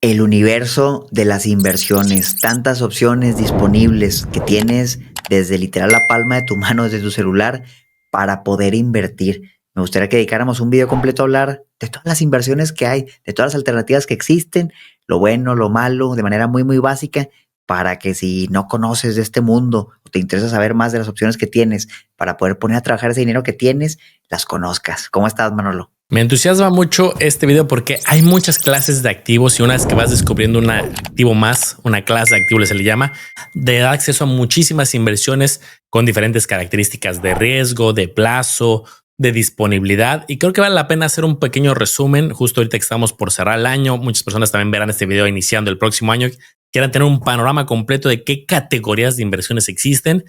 El universo de las inversiones, tantas opciones disponibles que tienes desde literal la palma de tu mano, desde tu celular, para poder invertir. Me gustaría que dedicáramos un video completo a hablar de todas las inversiones que hay, de todas las alternativas que existen, lo bueno, lo malo, de manera muy, muy básica, para que si no conoces de este mundo o te interesa saber más de las opciones que tienes para poder poner a trabajar ese dinero que tienes, las conozcas. ¿Cómo estás, Manolo? Me entusiasma mucho este video porque hay muchas clases de activos y una vez que vas descubriendo un activo más, una clase de activos se le llama, te da acceso a muchísimas inversiones con diferentes características de riesgo, de plazo, de disponibilidad. Y creo que vale la pena hacer un pequeño resumen. Justo ahorita que estamos por cerrar el año, muchas personas también verán este video iniciando el próximo año. Quieran tener un panorama completo de qué categorías de inversiones existen.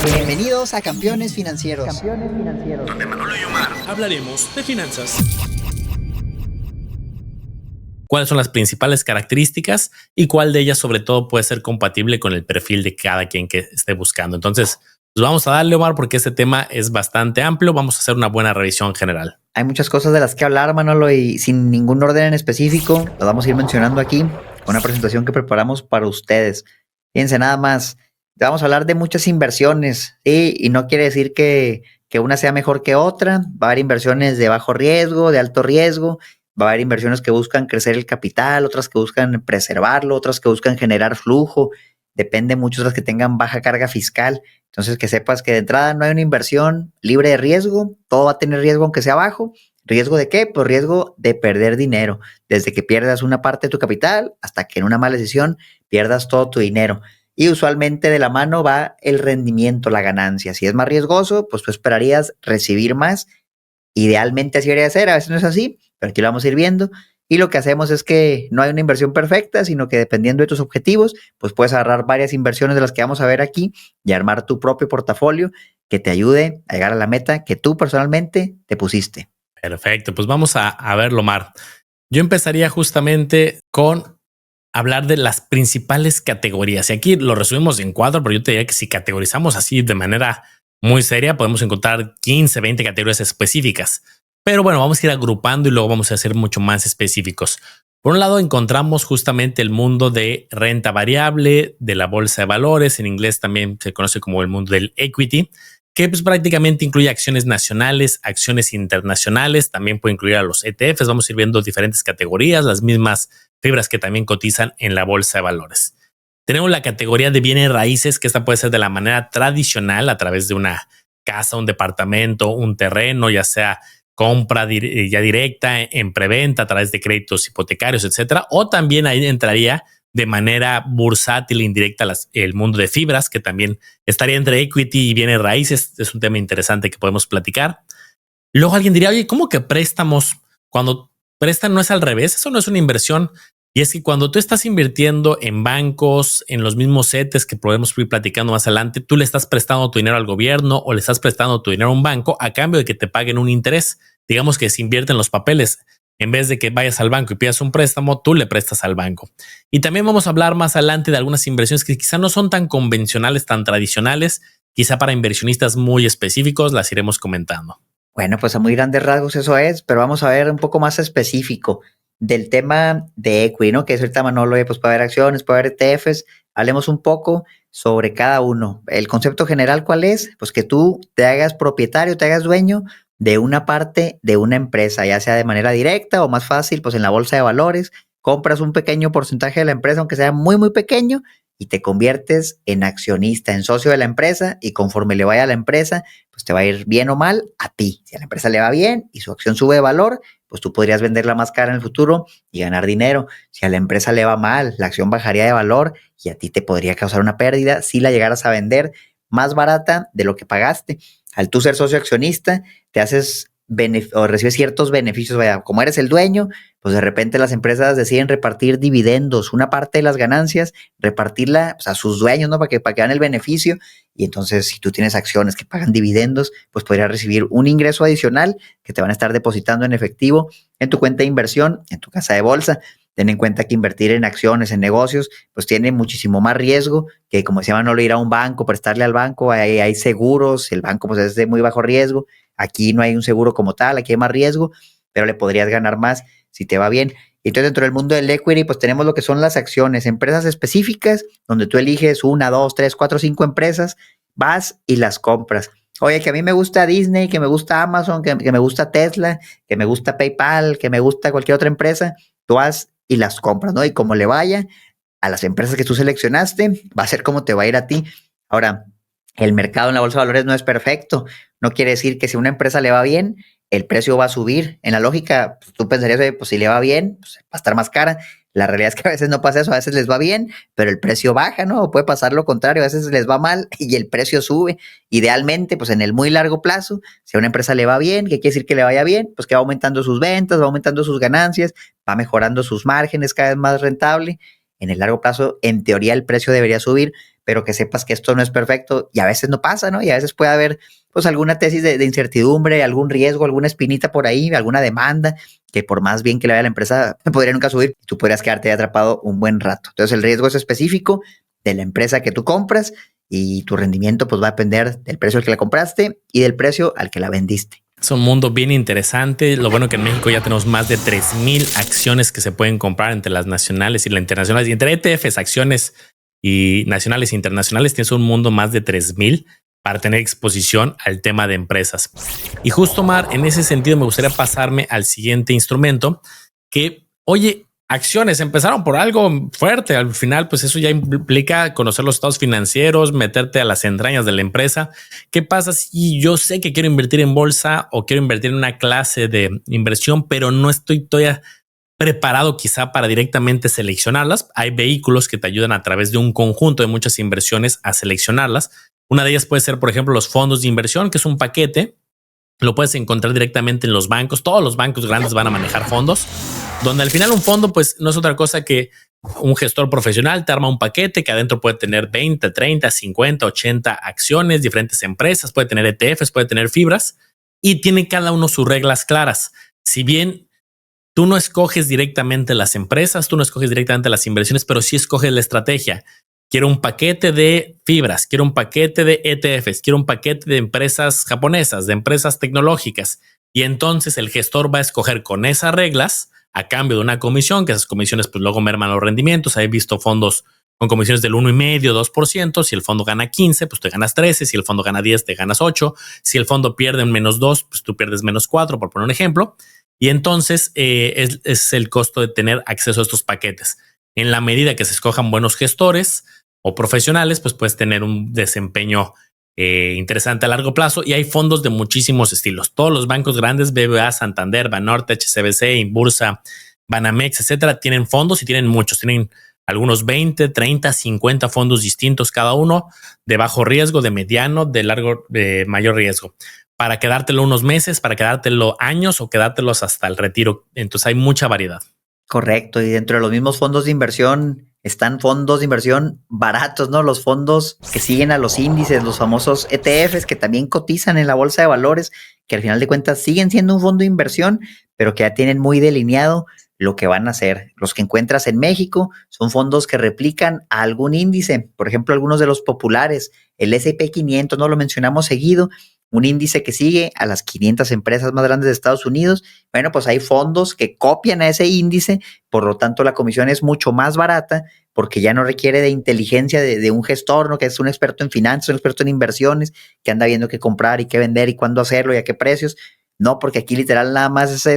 Bienvenidos a Campeones Financieros. Donde Manolo y Omar hablaremos de finanzas. ¿Cuáles son las principales características y cuál de ellas sobre todo puede ser compatible con el perfil de cada quien que esté buscando? Entonces, pues vamos a darle, Omar, porque este tema es bastante amplio. Vamos a hacer una buena revisión general. Hay muchas cosas de las que hablar, Manolo, y sin ningún orden en específico, las vamos a ir mencionando aquí con una presentación que preparamos para ustedes. Fíjense nada más, vamos a hablar de muchas inversiones, ¿sí? Y no quiere decir que una sea mejor que otra. Va a haber inversiones de bajo riesgo, de alto riesgo, va a haber inversiones que buscan crecer el capital, otras que buscan preservarlo, otras que buscan generar flujo. Depende mucho de las que tengan baja carga fiscal. Entonces, que sepas que de entrada no hay una inversión libre de riesgo, todo va a tener riesgo aunque sea bajo. ¿Riesgo de qué? Pues riesgo de perder dinero, desde que pierdas una parte de tu capital hasta que en una mala decisión pierdas todo tu dinero. Y usualmente de la mano va el rendimiento, la ganancia. Si es más riesgoso, pues tú esperarías recibir más. Idealmente así debería ser, a veces no es así, pero aquí lo vamos a ir viendo. Y lo que hacemos es que no hay una inversión perfecta, sino que dependiendo de tus objetivos, pues puedes agarrar varias inversiones de las que vamos a ver aquí y armar tu propio portafolio que te ayude a llegar a la meta que tú personalmente te pusiste. Perfecto, pues vamos a verlo, Omar. Yo empezaría justamente con hablar de las principales categorías. Y aquí lo resumimos en 4, pero yo te diría que si categorizamos así de manera muy seria, podemos encontrar 15, 20 categorías específicas. Pero bueno, vamos a ir agrupando y luego vamos a ser mucho más específicos. Por un lado, encontramos justamente el mundo de renta variable, de la bolsa de valores. En inglés también se conoce como el mundo del equity, que pues prácticamente incluye acciones nacionales, acciones internacionales. También puede incluir a los ETFs. Vamos a ir viendo diferentes categorías, las mismas fibras que también cotizan en la bolsa de valores. Tenemos la categoría de bienes raíces, que esta puede ser de la manera tradicional a través de una casa, un departamento, un terreno, ya sea compra ya directa en preventa a través de créditos hipotecarios, etcétera. O también ahí entraría de manera bursátil indirecta el mundo de fibras, que también estaría entre equity y bienes raíces. Es un tema interesante que podemos platicar. Luego alguien diría, oye, ¿cómo que préstamos? Cuando prestan no es al revés, eso no es una inversión. Y es que cuando tú estás invirtiendo en bancos, en los mismos CETES que podemos ir platicando más adelante, tú le estás prestando tu dinero al gobierno o le estás prestando tu dinero a un banco a cambio de que te paguen un interés. Digamos que se invierte en los papeles. En vez de que vayas al banco y pidas un préstamo, tú le prestas al banco. Y también vamos a hablar más adelante de algunas inversiones que quizá no son tan convencionales, tan tradicionales. Quizá para inversionistas muy específicos las iremos comentando. Bueno, pues a muy grandes rasgos eso es, pero vamos a ver un poco más específico del tema de equity, ¿no? Que es ahorita Manolo, pues puede haber acciones, puede haber ETFs. Hablemos un poco sobre cada uno. El concepto general, ¿cuál es? Pues que tú te hagas propietario, te hagas dueño de una parte de una empresa, ya sea de manera directa o más fácil, pues en la bolsa de valores, compras un pequeño porcentaje de la empresa, aunque sea muy, muy pequeño, y te conviertes en accionista, en socio de la empresa, y conforme le vaya a la empresa, pues te va a ir bien o mal a ti. Si a la empresa le va bien y su acción sube de valor, pues tú podrías venderla más cara en el futuro y ganar dinero. Si a la empresa le va mal, la acción bajaría de valor y a ti te podría causar una pérdida si la llegaras a vender más barata de lo que pagaste. Al tú ser socio accionista, te haces o recibes ciertos beneficios, vaya, como eres el dueño, pues de repente las empresas deciden repartir dividendos, una parte de las ganancias, repartirla pues, a sus dueños, ¿no? Para que vean el beneficio. Y entonces, si tú tienes acciones que pagan dividendos, pues podrías recibir un ingreso adicional que te van a estar depositando en efectivo en tu cuenta de inversión, en tu casa de bolsa. Ten en cuenta que invertir en acciones, en negocios, pues tiene muchísimo más riesgo que, como decía Manolo, ir a un banco, prestarle al banco, hay seguros, el banco pues es de muy bajo riesgo. Aquí no hay un seguro como tal, aquí hay más riesgo, pero le podrías ganar más si te va bien. Y entonces dentro del mundo del equity, pues tenemos lo que son las acciones, empresas específicas, donde tú eliges 1, 2, 3, 4, 5 empresas, vas y las compras. Oye, que a mí me gusta Disney, que me gusta Amazon, que me gusta Tesla, que me gusta PayPal, que me gusta cualquier otra empresa, tú vas y las compras, ¿no? Y como le vaya a las empresas que tú seleccionaste, va a ser como te va a ir a ti. Ahora, el mercado en la bolsa de valores no es perfecto. No quiere decir que si a una empresa le va bien, el precio va a subir. En la lógica, pues, tú pensarías, oye, pues si le va bien, pues va a estar más cara. La realidad es que a veces no pasa eso, a veces les va bien, pero el precio baja, ¿no? O puede pasar lo contrario, a veces les va mal y el precio sube. Idealmente, pues en el muy largo plazo, si a una empresa le va bien, ¿qué quiere decir que le vaya bien? Pues que va aumentando sus ventas, va aumentando sus ganancias, va mejorando sus márgenes cada vez más rentable. En el largo plazo, en teoría, el precio debería subir, pero que sepas que esto no es perfecto y a veces no pasa, ¿no? Y a veces puede haber pues alguna tesis de incertidumbre, algún riesgo, alguna espinita por ahí, alguna demanda, que por más bien que le vaya a la empresa, podría nunca subir, tú podrías quedarte atrapado un buen rato. Entonces el riesgo es específico de la empresa que tú compras y tu rendimiento pues va a depender del precio al que la compraste y del precio al que la vendiste. Es un mundo bien interesante. Lo bueno que en México ya tenemos más de 3,000 acciones que se pueden comprar entre las nacionales y las internacionales. Y entre ETFs, acciones y nacionales e internacionales, tienes un mundo más de 3,000 para tener exposición al tema de empresas. Y justo, Mar, en ese sentido me gustaría pasarme al siguiente instrumento que, oye, acciones empezaron por algo fuerte. Al final, pues eso ya implica conocer los estados financieros, meterte a las entrañas de la empresa. ¿Qué pasa si yo sé que quiero invertir en bolsa o quiero invertir en una clase de inversión, pero no estoy todavía preparado quizá para directamente seleccionarlas? Hay vehículos que te ayudan a través de un conjunto de muchas inversiones a seleccionarlas. Una de ellas puede ser, por ejemplo, los fondos de inversión, que es un paquete. Lo puedes encontrar directamente en los bancos. Todos los bancos grandes van a manejar fondos, donde al final un fondo pues no es otra cosa que un gestor profesional te arma un paquete que adentro puede tener 20, 30, 50, 80 acciones, diferentes empresas, puede tener ETFs, puede tener fibras y tiene cada uno sus reglas claras. Si bien tú no escoges directamente las empresas, tú no escoges directamente las inversiones, pero sí escoges la estrategia. Quiero un paquete de fibras, quiero un paquete de ETFs, quiero un paquete de empresas japonesas, de empresas tecnológicas. Y entonces el gestor va a escoger con esas reglas a cambio de una comisión, que esas comisiones pues luego merman los rendimientos. He visto fondos con comisiones del 1,5%, 2%. Si el fondo gana 15, pues te ganas 13. Si el fondo gana 10, te ganas 8. Si el fondo pierde un -2, pues tú pierdes -4, por poner un ejemplo. Y entonces es el costo de tener acceso a estos paquetes. En la medida que se escojan buenos gestores o profesionales, pues puedes tener un desempeño interesante a largo plazo. Y hay fondos de muchísimos estilos. Todos los bancos grandes, BBVA, Santander, Banorte, HSBC, Inbursa, Banamex, etcétera, tienen fondos y tienen muchos. Tienen algunos 20, 30, 50 fondos distintos cada uno, de bajo riesgo, de mediano, de largo, de mayor riesgo, para quedártelo unos meses, para quedártelo años o quedártelos hasta el retiro. Entonces hay mucha variedad. Correcto, y dentro de los mismos fondos de inversión están fondos de inversión baratos, ¿no? Los fondos que siguen a los índices, los famosos ETFs que también cotizan en la bolsa de valores, que al final de cuentas siguen siendo un fondo de inversión, pero que ya tienen muy delineado lo que van a hacer. Los que encuentras en México son fondos que replican a algún índice, por ejemplo, algunos de los populares, el S&P 500, no lo mencionamos seguido, un índice que sigue a las 500 empresas más grandes de Estados Unidos. Bueno, pues hay fondos que copian a ese índice, por lo tanto la comisión es mucho más barata porque ya no requiere de inteligencia de un gestor, ¿no? Que es un experto en finanzas, un experto en inversiones, que anda viendo qué comprar y qué vender y cuándo hacerlo y a qué precios. No, porque aquí literal nada más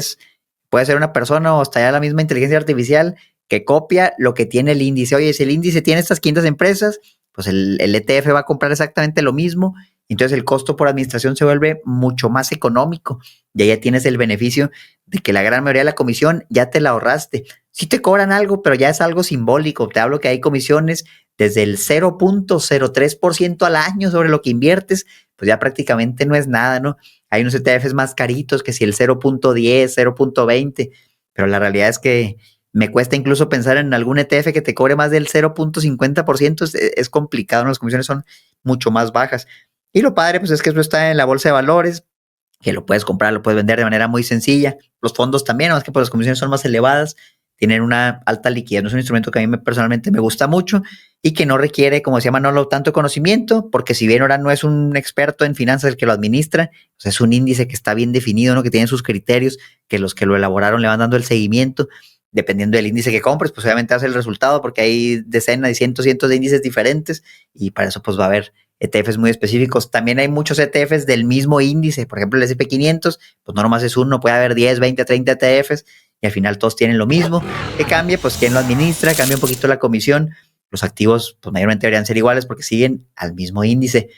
puede ser una persona o hasta ya la misma inteligencia artificial que copia lo que tiene el índice. Oye, si el índice tiene estas 500 empresas, pues el ETF va a comprar exactamente lo mismo. Entonces el costo por administración se vuelve mucho más económico y ahí ya tienes el beneficio de que la gran mayoría de la comisión ya te la ahorraste. Sí te cobran algo, pero ya es algo simbólico. Te hablo que hay comisiones desde el 0.03% al año sobre lo que inviertes, pues ya prácticamente no es nada, ¿no? Hay unos ETFs más caritos que si el 0.10, 0.20, pero la realidad es que me cuesta incluso pensar en algún ETF que te cobre más del 0.50%, es complicado, ¿no? Las comisiones son mucho más bajas. Y lo padre, pues es que eso está en la bolsa de valores, que lo puedes comprar, lo puedes vender de manera muy sencilla. Los fondos también, más que pues las comisiones son más elevadas, tienen una alta liquidez. No es un instrumento que a mí personalmente me gusta mucho y que no requiere, como decía Manolo, tanto conocimiento, porque si bien ahora no es un experto en finanzas el que lo administra, pues es un índice que está bien definido, ¿no? Que tiene sus criterios, que los que lo elaboraron le van dando el seguimiento. Dependiendo del índice que compres, pues obviamente hace el resultado, porque hay decenas y cientos de índices diferentes y para eso pues va a haber ETFs muy específicos. También hay muchos ETFs del mismo índice, por ejemplo el S&P 500, pues no nomás es uno, puede haber 10, 20, 30 ETFs y al final todos tienen lo mismo. ¿Qué cambia? Pues quién lo administra, cambia un poquito la comisión. Los activos pues mayormente deberían ser iguales porque siguen al mismo índice.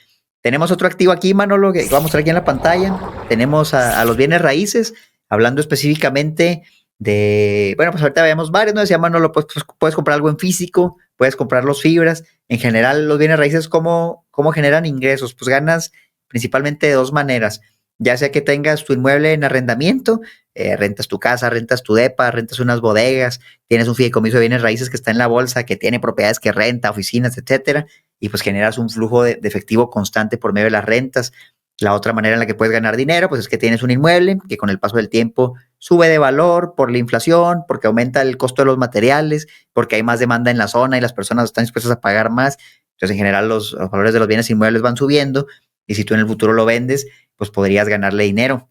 Tenemos otro activo aquí, Manolo, que vamos a mostrar aquí en la pantalla. Tenemos a los bienes raíces, hablando específicamente bueno, pues ahorita vemos varios, ¿no? Decía Manolo, pues puedes comprar algo en físico, puedes comprar los fibras. En general, los bienes raíces, ¿cómo generan ingresos? Pues ganas principalmente de dos maneras. Ya sea que tengas tu inmueble en arrendamiento, rentas tu casa, rentas tu depa, rentas unas bodegas, tienes un fideicomiso de bienes raíces que está en la bolsa, que tiene propiedades que renta, oficinas, etcétera, y pues generas un flujo de efectivo constante por medio de las rentas. La otra manera en la que puedes ganar dinero, pues es que tienes un inmueble que con el paso del tiempo sube de valor por la inflación, porque aumenta el costo de los materiales, porque hay más demanda en la zona y las personas están dispuestas a pagar más. Entonces, en general, los valores de los bienes inmuebles van subiendo y si tú en el futuro lo vendes, pues podrías ganarle dinero.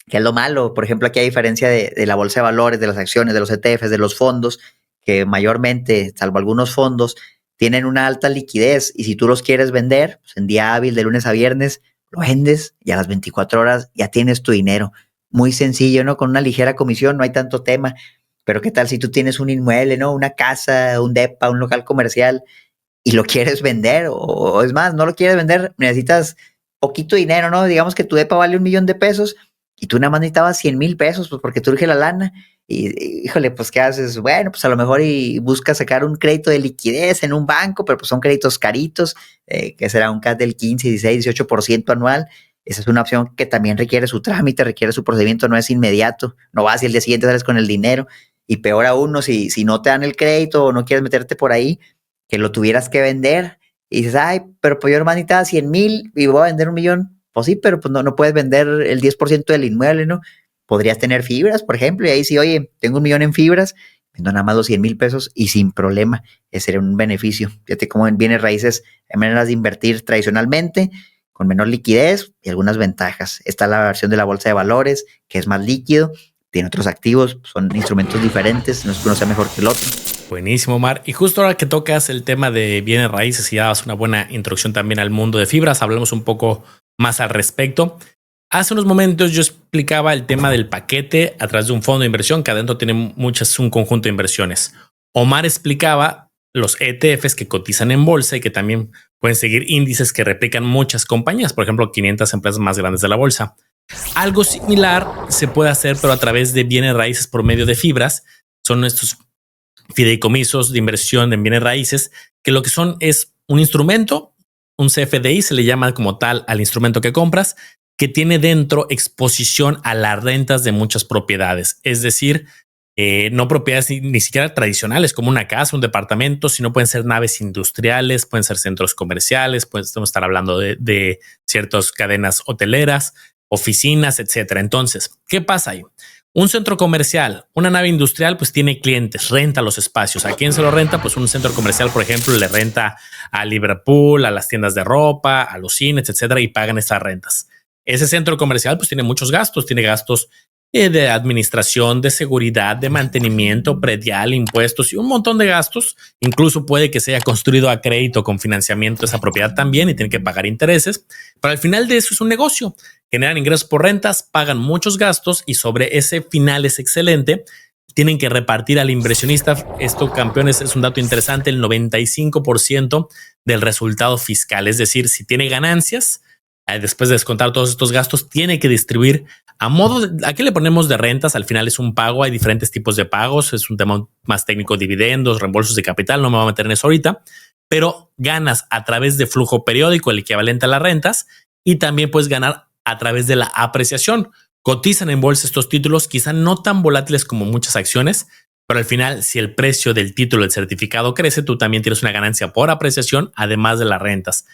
¿Qué es lo malo? Por ejemplo, aquí hay diferencia de la bolsa de valores, de las acciones, de los ETFs, de los fondos, que mayormente, salvo algunos fondos, tienen una alta liquidez y si tú los quieres vender, pues en día hábil, de lunes a viernes, lo vendes y a las 24 horas ya tienes tu dinero. Muy sencillo, ¿no? Con una ligera comisión, no hay tanto tema. Pero ¿qué tal si tú tienes un inmueble, ¿no? Una casa, un depa, un local comercial y lo quieres vender? O es más, no lo quieres vender, necesitas poquito dinero, ¿no? Digamos que tu depa vale $1,000,000 y tú nada más necesitabas 100,000 pesos, pues porque te urge la lana. Híjole, pues ¿qué haces? Bueno, pues a lo mejor y buscas sacar un crédito de liquidez en un banco, pero pues son créditos caritos, que será un CAT del 15, 16, 18% anual. Esa es una opción que también requiere su trámite, requiere su procedimiento, no es inmediato. No vas y el día siguiente sales con el dinero. Y peor aún, ¿no? Si no te dan el crédito o no quieres meterte por ahí, que lo tuvieras que vender y dices, ay, pero pues yo nomás necesitaba 100,000 y voy a vender 1,000,000. Pues sí, pero pues no puedes vender el 10% del inmueble, ¿no? Podrías tener fibras, por ejemplo, y ahí sí, oye, tengo 1,000,000 en fibras, vendo nada más los 100,000 pesos y sin problema, ese sería un beneficio. Fíjate cómo en bienes raíces hay maneras de invertir tradicionalmente, con menor liquidez y algunas ventajas. Está la versión de la bolsa de valores, que es más líquido, tiene otros activos, son instrumentos diferentes, no es que uno sea mejor que el otro. Buenísimo, Omar. Y justo ahora que tocas el tema de bienes raíces y das una buena introducción también al mundo de fibras, hablemos un poco más al respecto. Hace unos momentos yo explicaba el tema del paquete a través de un fondo de inversión que adentro tiene un conjunto de inversiones. Omar explicaba los ETFs que cotizan en bolsa y que también pueden seguir índices que replican muchas compañías, por ejemplo, 500 empresas más grandes de la bolsa. Algo similar se puede hacer, pero a través de bienes raíces por medio de fibras. Son estos fideicomisos de inversión en bienes raíces, que lo que son es un instrumento, un CFDI, se le llama como tal al instrumento que compras, que tiene dentro exposición a las rentas de muchas propiedades. Es decir, no propiedades ni siquiera tradicionales como una casa, un departamento, sino pueden ser naves industriales, pueden ser centros comerciales, podemos estar hablando de ciertas cadenas hoteleras, oficinas, etcétera. Entonces, ¿qué pasa ahí? Un centro comercial, una nave industrial, pues tiene clientes, renta los espacios. ¿A quién se lo renta? Pues un centro comercial, por ejemplo, le renta a Liverpool, a las tiendas de ropa, a los cines, etcétera, y pagan estas rentas. Ese centro comercial pues tiene muchos gastos, tiene gastos de administración, de seguridad, de mantenimiento, predial, impuestos y un montón de gastos. Incluso puede que sea construido a crédito con financiamiento esa propiedad también y tiene que pagar intereses. Pero al final de eso es un negocio. Generan ingresos por rentas, pagan muchos gastos y sobre ese final es excelente. Tienen que repartir al inversionista. Esto, campeones, es un dato interesante, el 95% del resultado fiscal. Es decir, si tiene ganancias, después de descontar todos estos gastos, tiene que distribuir a modo de, ¿a qué le ponemos de rentas? Al final es un pago, hay diferentes tipos de pagos, es un tema más técnico, dividendos, reembolsos de capital, no me voy a meter en eso ahorita, pero ganas a través de flujo periódico, el equivalente a las rentas, y también puedes ganar a través de la apreciación. Cotizan en bolsa estos títulos, quizá no tan volátiles como muchas acciones, pero al final, si el precio del título del certificado crece, tú también tienes una ganancia por apreciación, además de las rentas.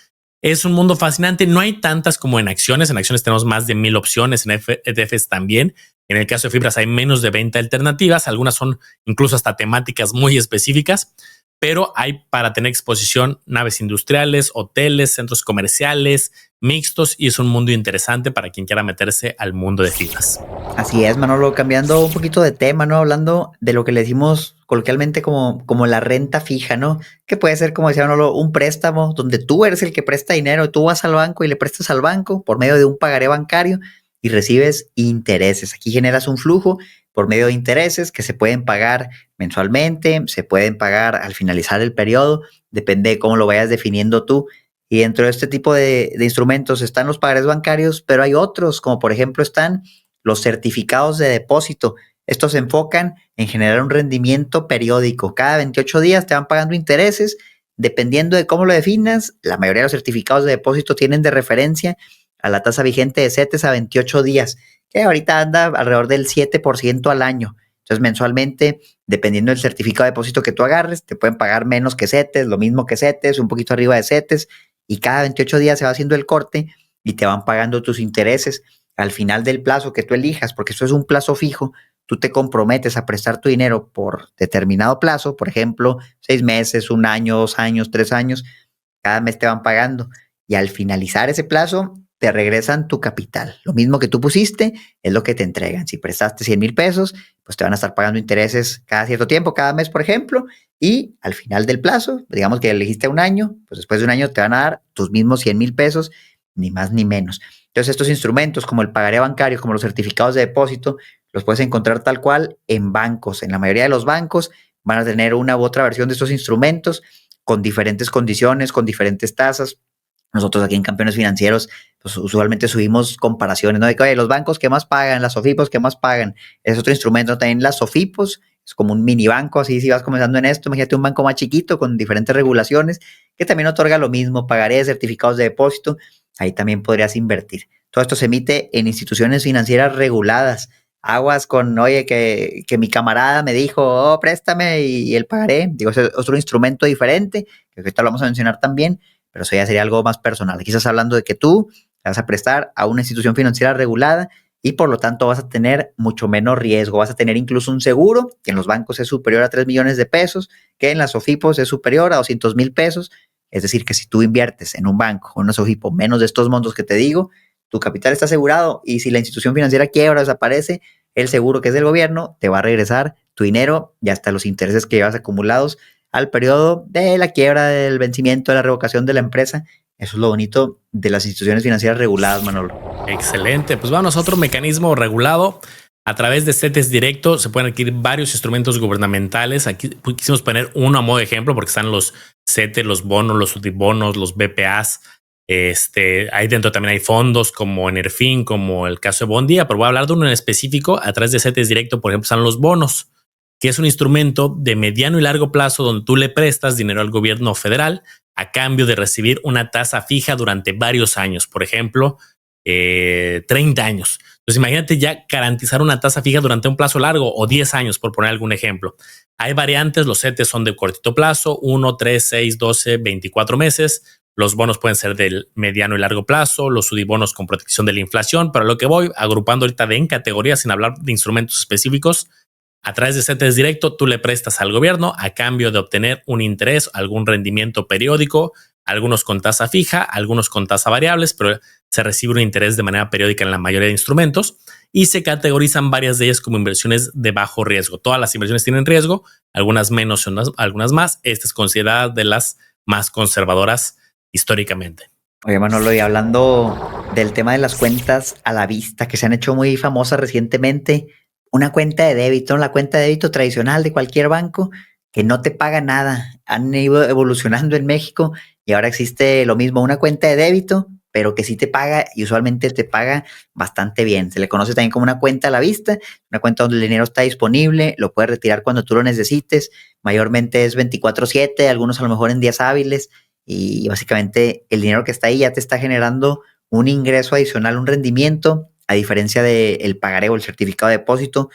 Es un mundo fascinante. No hay tantas como en acciones. En acciones tenemos más de 1000 opciones. En ETFs también. En el caso de fibras hay menos de 20 alternativas. Algunas son incluso hasta temáticas muy específicas, pero hay para tener exposición naves industriales, hoteles, centros comerciales, mixtos, y es un mundo interesante para quien quiera meterse al mundo de fibras. Así es, Manolo, cambiando un poquito de tema, ¿no? Hablando de lo que le decimos coloquialmente como la renta fija, ¿no? Que puede ser, como decía Manolo, un préstamo donde tú eres el que presta dinero, tú vas al banco y le prestas al banco por medio de un pagaré bancario y recibes intereses. Aquí generas un flujo por medio de intereses que se pueden pagar mensualmente, se pueden pagar al finalizar el periodo, depende de cómo lo vayas definiendo tú. Y dentro de este tipo de instrumentos están los pagarés bancarios, pero hay otros, como por ejemplo están los certificados de depósito. Estos se enfocan en generar un rendimiento periódico. Cada 28 días te van pagando intereses. Dependiendo de cómo lo definas, la mayoría de los certificados de depósito tienen de referencia a la tasa vigente de CETES a 28 días, que ahorita anda alrededor del 7% al año. Entonces, mensualmente, dependiendo del certificado de depósito que tú agarres, te pueden pagar menos que CETES, lo mismo que CETES, un poquito arriba de CETES, y cada 28 días se va haciendo el corte y te van pagando tus intereses al final del plazo que tú elijas, porque eso es un plazo fijo. Tú te comprometes a prestar tu dinero por determinado plazo, por ejemplo, 6 meses, 1 año, 2 años, 3 años, cada mes te van pagando y al finalizar ese plazo te regresan tu capital. Lo mismo que tú pusiste es lo que te entregan. Si prestaste 100,000 pesos, pues te van a estar pagando intereses cada cierto tiempo, cada mes, por ejemplo, y al final del plazo, digamos que elegiste 1 año, pues después de 1 año te van a dar tus mismos 100,000 pesos, ni más ni menos. Entonces, estos instrumentos como el pagaré bancario, como los certificados de depósito, los puedes encontrar tal cual en bancos. En la mayoría de los bancos van a tener una u otra versión de estos instrumentos con diferentes condiciones, con diferentes tasas. Nosotros aquí en Campeones Financieros, pues usualmente subimos comparaciones, ¿no? De que, oye, los bancos que más pagan, las SOFIPOS que más pagan, es otro instrumento. También las SOFIPOS, es como un mini banco, así si vas comenzando en esto, imagínate un banco más chiquito con diferentes regulaciones, que también otorga lo mismo, pagaré, certificados de depósito, ahí también podrías invertir. Todo esto se emite en instituciones financieras reguladas. Aguas con, oye, que mi camarada me dijo, oh, préstame y él pagaré. Digo, es otro instrumento diferente, que ahorita lo vamos a mencionar también, pero eso ya sería algo más personal. Aquí estás hablando de que tú te vas a prestar a una institución financiera regulada y por lo tanto vas a tener mucho menos riesgo. Vas a tener incluso un seguro, que en los bancos es superior a 3 millones de pesos, que en las SOFIPOS es superior a 200,000 pesos. Es decir, que si tú inviertes en un banco o en una SOFIPO menos de estos montos que te digo, tu capital está asegurado y si la institución financiera quiebra o desaparece, el seguro, que es del gobierno, te va a regresar tu dinero y hasta los intereses que llevas acumulados al periodo de la quiebra, del vencimiento, de la revocación de la empresa. Eso es lo bonito de las instituciones financieras reguladas, Manolo. Excelente. Pues vamos a otro mecanismo regulado. A través de CETES directo se pueden adquirir varios instrumentos gubernamentales. Aquí quisimos poner uno a modo de ejemplo porque están los CETES, los bonos, los UDIBonos, los BPAs. Ahí dentro también hay fondos como Enerfin, como el caso de Bondía, pero voy a hablar de uno en específico. A través de CETES directo, por ejemplo, están los bonos, que es un instrumento de mediano y largo plazo donde tú le prestas dinero al gobierno federal a cambio de recibir una tasa fija durante varios años, por ejemplo, 30 años. Entonces imagínate ya garantizar una tasa fija durante un plazo largo o 10 años, por poner algún ejemplo. Hay variantes, los CETES son de cortito plazo, 1, 3, 6, 12, 24 meses. Los bonos pueden ser del mediano y largo plazo, los UDIBonos con protección de la inflación, pero lo que voy agrupando ahorita en categorías sin hablar de instrumentos específicos. A través de CETES directo, tú le prestas al gobierno a cambio de obtener un interés, algún rendimiento periódico, algunos con tasa fija, algunos con tasa variables, pero se recibe un interés de manera periódica en la mayoría de instrumentos y se categorizan varias de ellas como inversiones de bajo riesgo. Todas las inversiones tienen riesgo, algunas menos, algunas más. Esta es considerada de las más conservadoras históricamente. Oye, Manolo, y hablando del tema de las cuentas a la vista que se han hecho muy famosas recientemente, una cuenta de débito, la cuenta de débito tradicional de cualquier banco que no te paga nada. Han ido evolucionando en México y ahora existe lo mismo, una cuenta de débito, pero que sí te paga y usualmente te paga bastante bien. Se le conoce también como una cuenta a la vista, una cuenta donde el dinero está disponible, lo puedes retirar cuando tú lo necesites. Mayormente es 24/7, algunos a lo mejor en días hábiles y básicamente el dinero que está ahí ya te está generando un ingreso adicional, un rendimiento, a diferencia del pagaré o el certificado de depósito,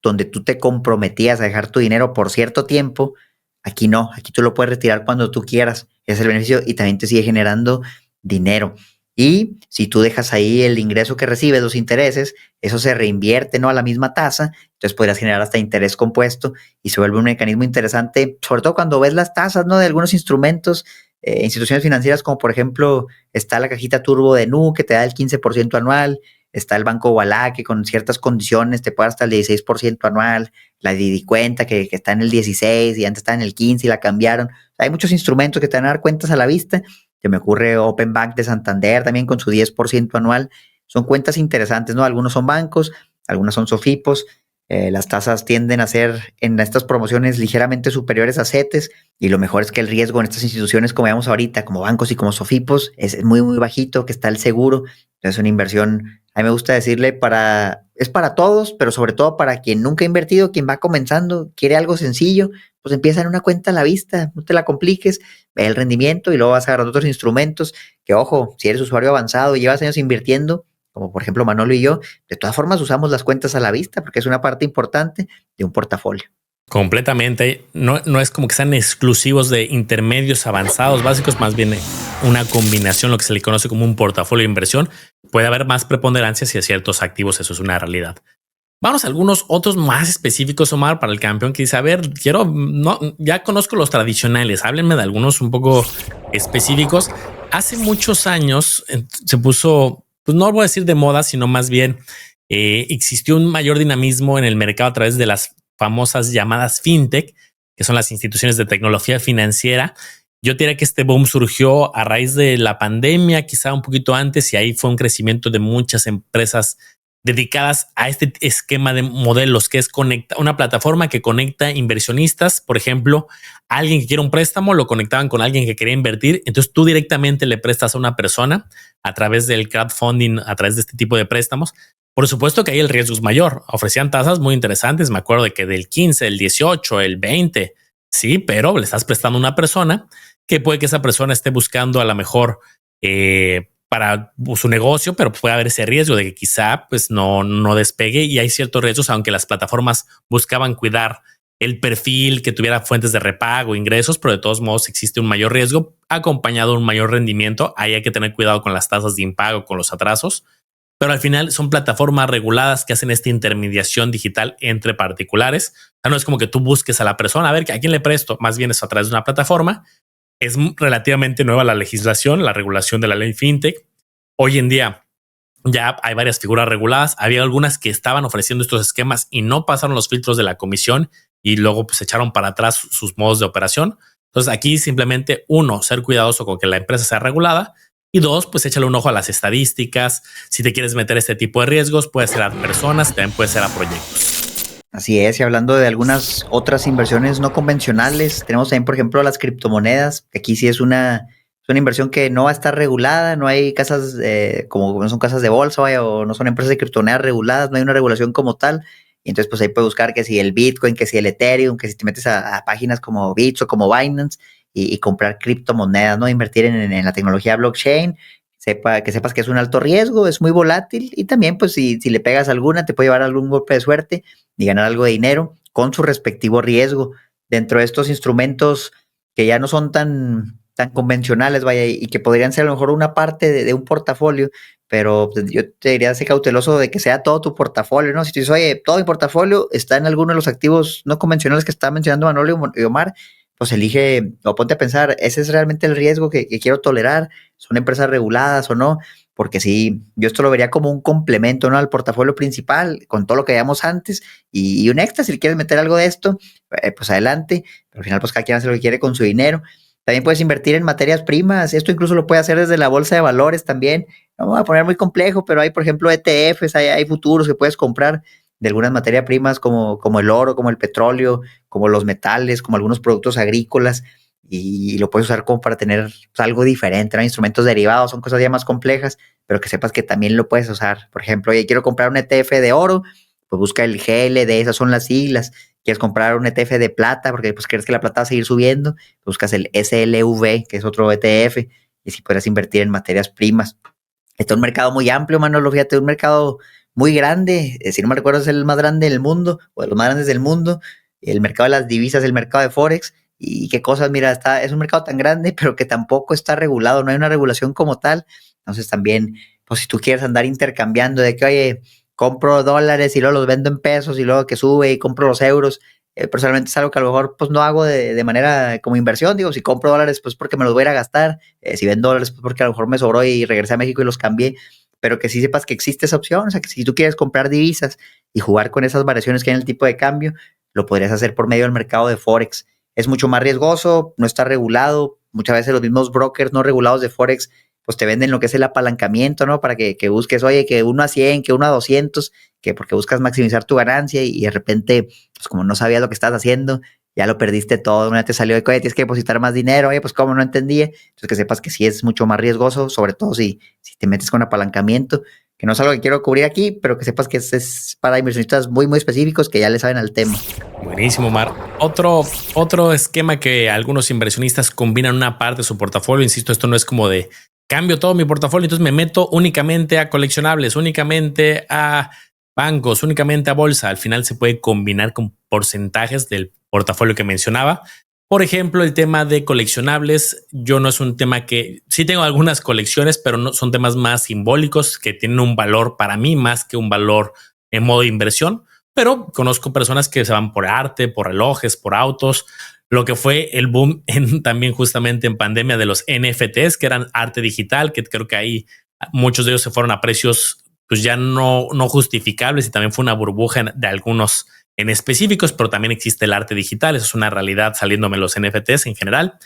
donde tú te comprometías a dejar tu dinero por cierto tiempo. Aquí no, aquí tú lo puedes retirar cuando tú quieras. Ese es el beneficio y también te sigue generando dinero. Y si tú dejas ahí el ingreso que recibes, los intereses, eso se reinvierte, ¿no? A la misma tasa, entonces podrías generar hasta interés compuesto y se vuelve un mecanismo interesante, sobre todo cuando ves las tasas, ¿no? De algunos instrumentos, instituciones financieras como por ejemplo está la cajita turbo de Nu que te da el 15% anual, está el Banco Ualá que con ciertas condiciones te puede dar hasta el 16% anual, la Didi Cuenta que está en el 16 y antes estaba en el 15 y la cambiaron. Hay muchos instrumentos que te van a dar cuentas a la vista. Se me ocurre Open Bank de Santander también con su 10% anual. Son cuentas interesantes, ¿no? Algunos son bancos, algunas son Sofipos. Las tasas tienden a ser en estas promociones ligeramente superiores a CETES y lo mejor es que el riesgo en estas instituciones, como vemos ahorita, como bancos y como Sofipos, es muy, muy bajito, que está el seguro. Entonces, una inversión, a mí me gusta decirle, es para todos, pero sobre todo para quien nunca ha invertido, quien va comenzando, quiere algo sencillo, pues empieza en una cuenta a la vista, no te la compliques, ve el rendimiento y luego vas a agarrar otros instrumentos que, ojo, si eres usuario avanzado y llevas años invirtiendo, como por ejemplo Manolo y yo, de todas formas usamos las cuentas a la vista porque es una parte importante de un portafolio. Completamente. No es como que sean exclusivos de intermedios avanzados básicos, más bien una combinación, lo que se le conoce como un portafolio de inversión. Puede haber más preponderancia hacia ciertos activos, eso es una realidad. Vamos a algunos otros más específicos, Omar, para el campeón que dice, a ver, ya conozco los tradicionales, háblenme de algunos un poco específicos. Hace muchos años se puso, pues no voy a decir de moda, sino más bien existió un mayor dinamismo en el mercado a través de las famosas llamadas fintech, que son las instituciones de tecnología financiera. Yo diría que este boom surgió a raíz de la pandemia, quizá un poquito antes, y ahí fue un crecimiento de muchas empresas dedicadas a este esquema de modelos, que es una plataforma que conecta inversionistas. Por ejemplo, alguien que quiere un préstamo lo conectaban con alguien que quería invertir. Entonces tú directamente le prestas a una persona a través del crowdfunding, a través de este tipo de préstamos. Por supuesto que ahí el riesgo es mayor. Ofrecían tasas muy interesantes. Me acuerdo de que del 15, el 18, el 20. Sí, pero le estás prestando a una persona que puede que esa persona esté buscando a lo mejor para su negocio, pero puede haber ese riesgo de que quizá pues no despegue y hay ciertos riesgos, aunque las plataformas buscaban cuidar el perfil, que tuviera fuentes de repago, ingresos, pero de todos modos existe un mayor riesgo acompañado de un mayor rendimiento. Ahí hay que tener cuidado con las tasas de impago, con los atrasos, pero al final son plataformas reguladas que hacen esta intermediación digital entre particulares. O sea, no es como que tú busques a la persona, a ver, ¿a quién le presto? Más bien es a través de una plataforma. Es relativamente nueva la legislación, la regulación de la ley fintech. Hoy en día ya hay varias figuras reguladas. Había algunas que estaban ofreciendo estos esquemas y no pasaron los filtros de la comisión y luego pues echaron para atrás sus modos de operación. Entonces aquí simplemente uno, ser cuidadoso con que la empresa sea regulada y dos, pues échale un ojo a las estadísticas. Si te quieres meter este tipo de riesgos, puede ser a personas, también puede ser a proyectos. Así es, y hablando de algunas otras inversiones no convencionales, tenemos también, por ejemplo, las criptomonedas, que aquí sí es una inversión que no va a estar regulada, no hay casas, como no son casas de bolsa, vaya, o no son empresas de criptomonedas reguladas, no hay una regulación como tal, y entonces pues ahí puedes buscar que si el Bitcoin, que si el Ethereum, que si te metes a páginas como Bits o como Binance y comprar criptomonedas, ¿no? Invertir en la tecnología blockchain, que sepas que es un alto riesgo, es muy volátil y también pues si le pegas alguna te puede llevar algún golpe de suerte y ganar algo de dinero con su respectivo riesgo. Dentro de estos instrumentos que ya no son tan convencionales, vaya, y que podrían ser a lo mejor una parte de un portafolio, pero pues, yo te diría, sé cauteloso de que sea todo tu portafolio, ¿no? Si tú dices, oye, todo mi portafolio está en alguno de los activos no convencionales que está mencionando Manolo y Omar, pues elige o ponte a pensar, ¿ese es realmente el riesgo que quiero tolerar? ¿Son empresas reguladas o no? Porque sí, yo esto lo vería como un complemento, ¿no? Al portafolio principal, con todo lo que veíamos antes, y un extra, si quieres meter algo de esto, pues adelante, pero al final pues cada quien hace lo que quiere con su dinero. También puedes invertir en materias primas, esto incluso lo puedes hacer desde la bolsa de valores también, no me voy a poner muy complejo, pero hay por ejemplo ETFs, hay futuros que puedes comprar de algunas materias primas como el oro, como el petróleo, como los metales, como algunos productos agrícolas, y lo puedes usar como para tener pues, algo diferente, ¿no? Instrumentos derivados, son cosas ya más complejas, pero que sepas que también lo puedes usar. Por ejemplo, oye, quiero comprar un ETF de oro, pues busca el GLD, esas son las siglas. Quieres comprar un ETF de plata, porque pues crees que la plata va a seguir subiendo, buscas el SLV, que es otro ETF, y si puedes invertir en materias primas. Está un mercado muy amplio, Manolo, fíjate, un mercado muy grande, si no me recuerdo es el más grande del mundo, o de los más grandes del mundo, el mercado de las divisas, el mercado de Forex, y qué cosas, mira, es un mercado tan grande, pero que tampoco está regulado, no hay una regulación como tal. Entonces también, pues si tú quieres andar intercambiando de que, oye, compro dólares y luego los vendo en pesos y luego que sube y compro los euros, personalmente es algo que a lo mejor pues no hago de manera como inversión. Digo, si compro dólares pues porque me los voy a ir a gastar, si vendo dólares pues porque a lo mejor me sobró y regresé a México y los cambié, pero que sí sepas que existe esa opción. O sea, que si tú quieres comprar divisas y jugar con esas variaciones que hay en el tipo de cambio, lo podrías hacer por medio del mercado de Forex. Es mucho más riesgoso, no está regulado, muchas veces los mismos brokers no regulados de Forex pues te venden lo que es el apalancamiento, ¿no? Para que busques, oye, que 1 a 100, que 1 a 200, que porque buscas maximizar tu ganancia y de repente, pues como no sabías lo que estás haciendo, ya lo perdiste todo. Una te salió de, oye, tienes que depositar más dinero, oye, pues como no entendía. Entonces que sepas que sí es mucho más riesgoso, sobre todo si te metes con apalancamiento, que no es algo que quiero cubrir aquí, pero que sepas que es para inversionistas muy, muy específicos que ya le saben al tema. Buenísimo, Omar. Otro esquema que algunos inversionistas combinan una parte de su portafolio. Insisto, esto no es como de cambio todo mi portafolio, entonces me meto únicamente a coleccionables, únicamente a bancos, únicamente a bolsa. Al final se puede combinar con porcentajes del portafolio que mencionaba. Por ejemplo, el tema de coleccionables, yo no es un tema que sí tengo algunas colecciones, pero no son temas más simbólicos que tienen un valor para mí más que un valor en modo de inversión. Pero conozco personas que se van por arte, por relojes, por autos. Lo que fue el boom también justamente en pandemia de los NFTs, que eran arte digital, que creo que ahí muchos de ellos se fueron a precios pues ya no justificables, y también fue una burbuja de algunos en específicos, pero también existe el arte digital. Eso es una realidad saliéndome los NFTs en general.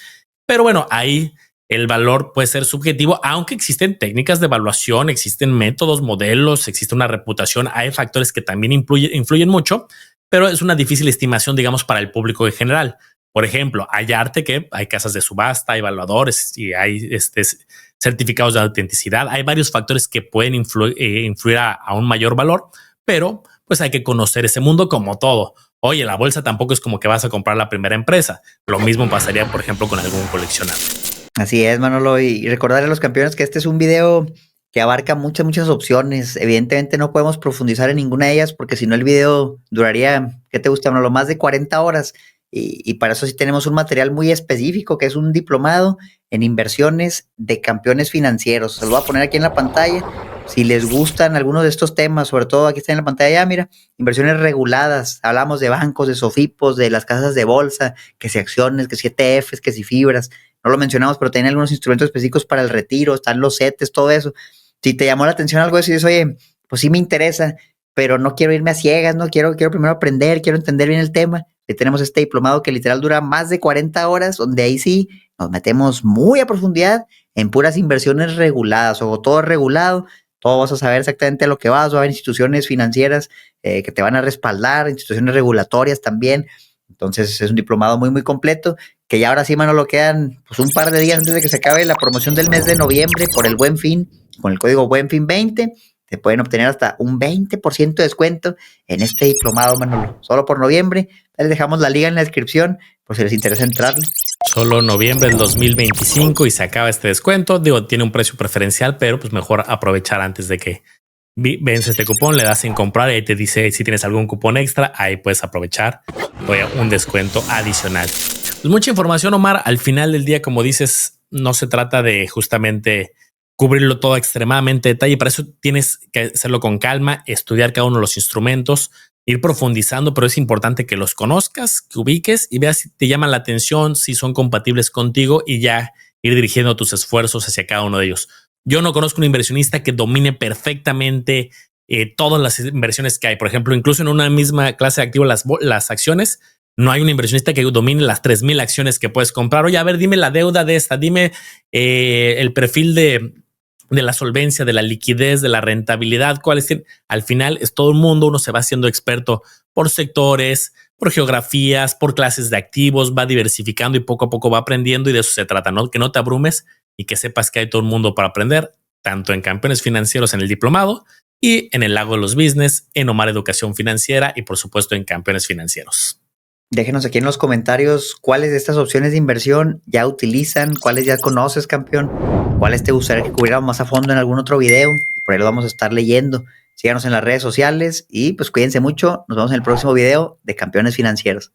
Pero bueno, ahí el valor puede ser subjetivo, aunque existen técnicas de evaluación, existen métodos, modelos, existe una reputación, hay factores que también influyen mucho, pero es una difícil estimación, digamos, para el público en general. Por ejemplo, hay arte que hay casas de subasta, hay evaluadores y hay certificados de autenticidad. Hay varios factores que pueden influir a un mayor valor, pero pues hay que conocer ese mundo como todo. Oye, la bolsa tampoco es como que vas a comprar la primera empresa. Lo mismo pasaría, por ejemplo, con algún coleccionable. Así es, Manolo, y recordar a los campeones que este es un video que abarca muchas opciones. Evidentemente no podemos profundizar en ninguna de ellas porque si no el video duraría, ¿qué te gusta, Manolo? Más de 40 horas. Y para eso sí tenemos un material muy específico, que es un diplomado en inversiones de campeones financieros. Se lo voy a poner aquí en la pantalla. Si les gustan algunos de estos temas, sobre todo aquí está en la pantalla, ya mira, inversiones reguladas. Hablamos de bancos, de SOFIPOS, de las casas de bolsa, que si acciones, que si ETFs, que si fibras. No lo mencionamos, pero tienen algunos instrumentos específicos para el retiro, están los CETES, todo eso. Si te llamó la atención algo de eso y dices, oye, pues sí me interesa, pero no quiero irme a ciegas, no quiero primero aprender, quiero entender bien el tema. Tenemos este diplomado que literal dura más de 40 horas, donde ahí sí nos metemos muy a profundidad en puras inversiones reguladas, o todo regulado, todo vas a saber exactamente a lo que vas, va a haber instituciones financieras que te van a respaldar, instituciones regulatorias también. Entonces es un diplomado muy, muy completo, que ya ahora sí, Manolo, quedan pues un par de días antes de que se acabe la promoción del mes de noviembre por el Buen Fin, con el código BUENFIN20, te pueden obtener hasta un 20% de descuento en este diplomado, Manolo, solo por noviembre. Les dejamos la liga en la descripción por si les interesa entrarle. Solo noviembre del 2025 y se acaba este descuento. Digo, tiene un precio preferencial, pero pues mejor aprovechar antes de que vence este cupón, le das en comprar y ahí te dice si tienes algún cupón extra, ahí puedes aprovechar un descuento adicional. Pues mucha información, Omar. Al final del día, como dices, no se trata de justamente cubrirlo todo extremadamente detalle. Para eso tienes que hacerlo con calma, estudiar cada uno de los instrumentos, ir profundizando, pero es importante que los conozcas, que ubiques y veas si te llaman la atención, si son compatibles contigo y ya ir dirigiendo tus esfuerzos hacia cada uno de ellos. Yo no conozco un inversionista que domine perfectamente todas las inversiones que hay. Por ejemplo, incluso en una misma clase de activo, las acciones, no hay un inversionista que domine las 3,000 acciones que puedes comprar. Oye, a ver, dime la deuda de esta, dime el perfil de la solvencia, de la liquidez, de la rentabilidad, cuáles tienen. Al final es todo el mundo, uno se va haciendo experto por sectores, por geografías, por clases de activos, va diversificando y poco a poco va aprendiendo, y de eso se trata, ¿no? Que no te abrumes y que sepas que hay todo el mundo para aprender, tanto en Campeones Financieros en el diplomado y en el Lago de los Business, en Omar Educación Financiera y por supuesto en Campeones Financieros. Déjenos aquí en los comentarios cuáles de estas opciones de inversión ya utilizan, cuáles ya conoces, campeón, cuáles te gustaría que cubriéramos más a fondo en algún otro video, y por ahí lo vamos a estar leyendo. Síganos en las redes sociales y pues cuídense mucho. Nos vemos en el próximo video de Campeones Financieros.